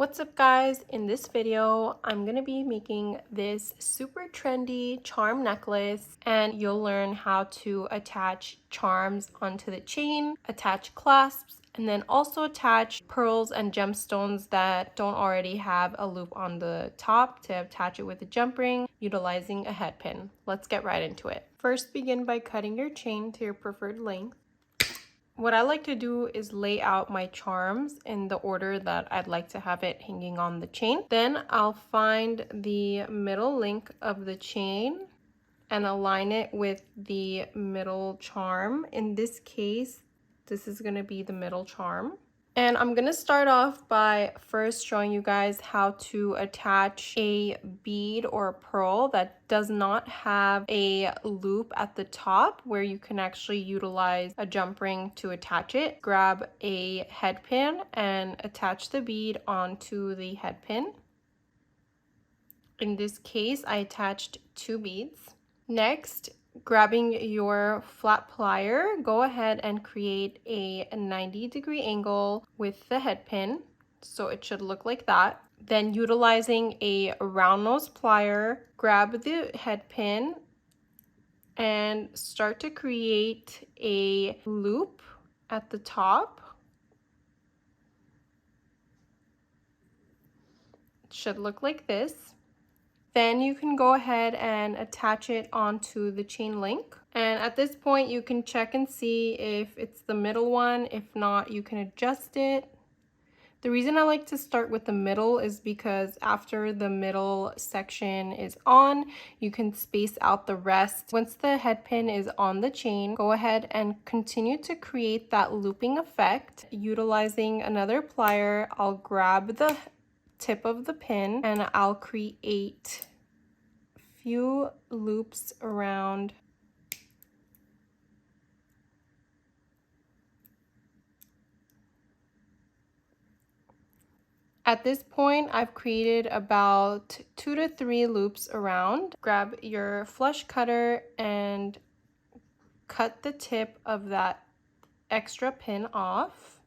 What's up guys? In this video, I'm gonna be making this super trendy charm necklace and you'll learn how to attach charms onto the chain, attach clasps, and then also attach pearls and gemstones that don't already have a loop on the top to attach it with a jump ring utilizing a head pin. Let's get right into it. First, begin by cutting your chain to your preferred length. What I like to do is lay out my charms in the order that I'd like to have it hanging on the chain. Then I'll find the middle link of the chain and align it with the middle charm. In this case, this is going to be the middle charm. And I'm going to start off by first showing you guys how to attach a bead or a pearl that does not have a loop at the top where you can actually utilize a jump ring to attach it. Grab a head pin and attach the bead onto the head pin. In this case, I attached 2 beads. Next, grabbing your flat plier, go ahead and create a 90-degree angle with the head pin. So it should look like that. Then utilizing a round nose plier, grab the head pin and start to create a loop at the top. It should look like this. Then you can go ahead and attach it onto the chain link. And at this point, you can check and see if it's the middle one. If not, you can adjust it. The reason I like to start with the middle is because after the middle section is on, you can space out the rest. Once the head pin is on the chain, go ahead and continue to create that looping effect. Utilizing another plier, I'll grab the tip of the pin and I'll create a few loops around. At this point, I've created about 2 to 3 loops around. Grab your flush cutter and cut the tip of that extra pin off.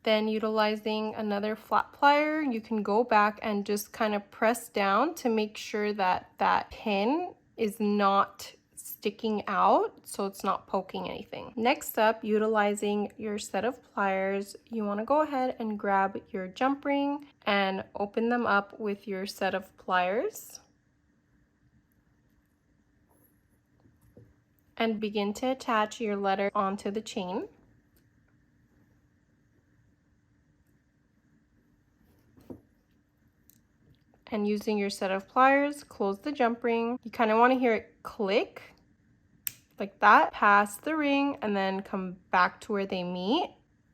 Then utilizing another flat plier, you can go back and just kind of press down to make sure that that pin is not sticking out, so it's not poking anything. Next up, utilizing your set of pliers, you want to go ahead and grab your jump ring and open them up with your set of pliers. And begin to attach your letter onto the chain. And using your set of pliers, close the jump ring. You kind of want to hear it click like that. Pass the ring and then come back to where they meet.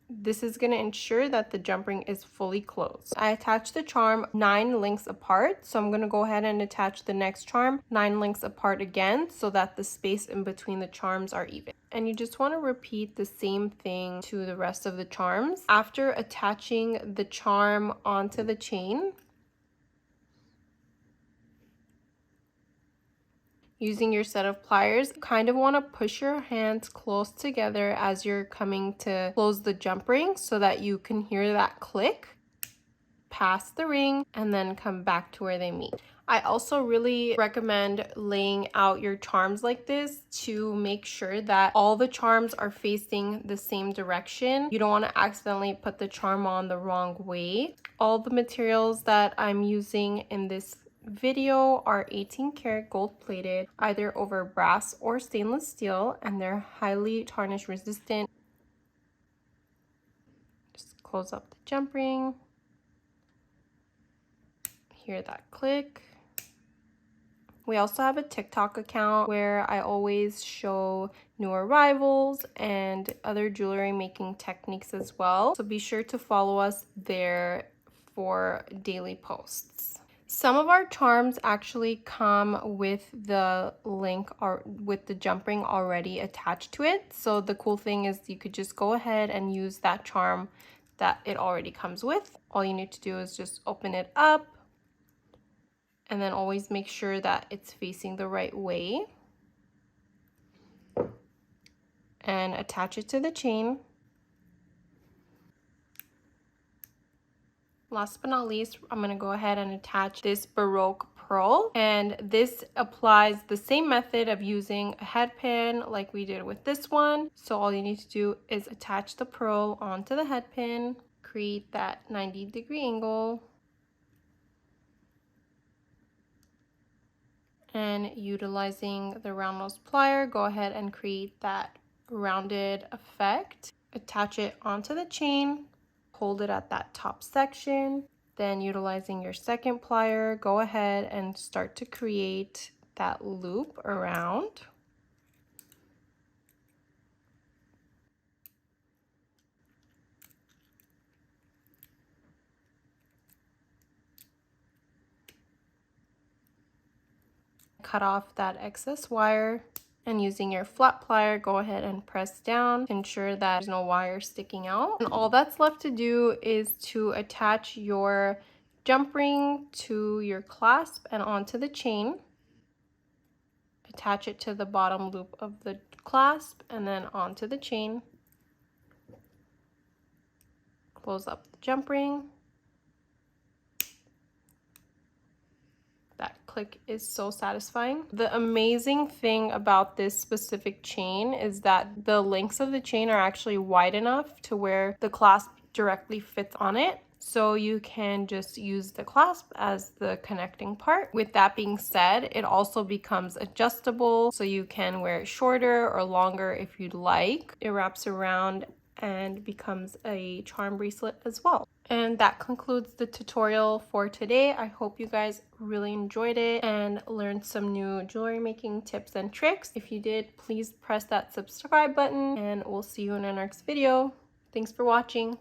This is going to ensure that the jump ring is fully closed. I attached the charm 9 links apart, so I'm going to go ahead and attach the next charm 9 links apart again so that the space in between the charms are even. And you just want to repeat the same thing to the rest of the charms. After attaching the charm onto the chain, using your set of pliers, kind of want to push your hands close together as you're coming to close the jump ring so that you can hear that click, pass the ring, and then come back to where they meet. I also really recommend laying out your charms like this to make sure that all the charms are facing the same direction. You don't want to accidentally put the charm on the wrong way. All the materials that I'm using in this video are 18 karat gold plated, either over brass or stainless steel, and they're highly tarnish resistant. Just close up the jump ring. Hear that click. We also have a TikTok account where I always show new arrivals and other jewelry making techniques as well. So be sure to follow us there for daily posts. Some of our charms actually come with the link or with the jump ring already attached to it. So the cool thing is you could just go ahead and use that charm that it already comes with. All you need to do is just open it up and then always make sure that it's facing the right way and attach it to the chain. Last but not least, I'm going to go ahead and attach this Baroque pearl, and this applies the same method of using a head pin like we did with this one. So all you need to do is attach the pearl onto the head pin, create that 90-degree angle, and utilizing the round nose plier, go ahead and create that rounded effect. Attach it onto the chain, hold it at that top section. Then utilizing your second plier, go ahead and start to create that loop around. Cut off that excess wire, and using your flat plier, go ahead and press down to ensure that there's no wire sticking out. And all that's left to do is to attach your jump ring to your clasp and onto the chain. Attach it to the bottom loop of the clasp and then onto the chain. Close up the jump ring. That click is so satisfying. The amazing thing about this specific chain is that the lengths of the chain are actually wide enough to where the clasp directly fits on it. So you can just use the clasp as the connecting part. With that being said, it also becomes adjustable, so you can wear it shorter or longer if you'd like. It wraps around and becomes a charm bracelet as well. And that concludes the tutorial for today. I hope you guys really enjoyed it and learned some new jewelry making tips and tricks. If you did, please press that subscribe button, and we'll see you in our next video. Thanks for watching.